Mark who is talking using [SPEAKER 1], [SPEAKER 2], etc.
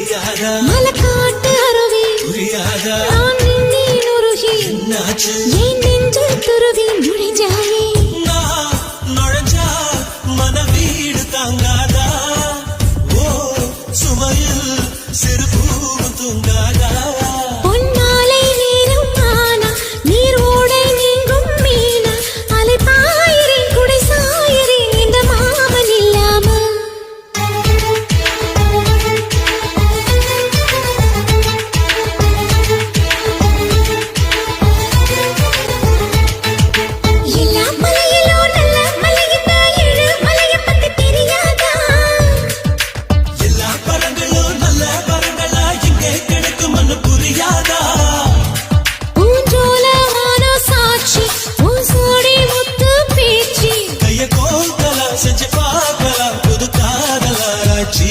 [SPEAKER 1] மலக்காட்டு அருவி நான் நின்னேன் உருகி என் நெஞ்சில் துருவி நுழைஞ்சாயே
[SPEAKER 2] நுழைஞ்சா மன வீடு தாங்காதா ஓ சுமையில் சிறு பூவும் தூங்காதா
[SPEAKER 1] பொன்மாலை நேரம் ஆனா நீர் ஓடை நீங்கும் மீனா அலை பாயிரேன் குடை சாயிரேன் இந்த மாமன் இல்லாம எல்லா மலையிலோ நல்ல மலையின்னா ஏழு மலையை பத்தி தெரியாதா
[SPEAKER 2] எல்லா பழங்களும் நல்ல பழங்களா இங்கே கிடைக்கும்னு புரியாதா
[SPEAKER 1] பூஞ்சோலமான சாட்சி பூசோடி முத்து பேச்சு
[SPEAKER 2] கைய கோத்தலா செஞ்சு பார்க்கலாம் புது காதலாராய்ச்சி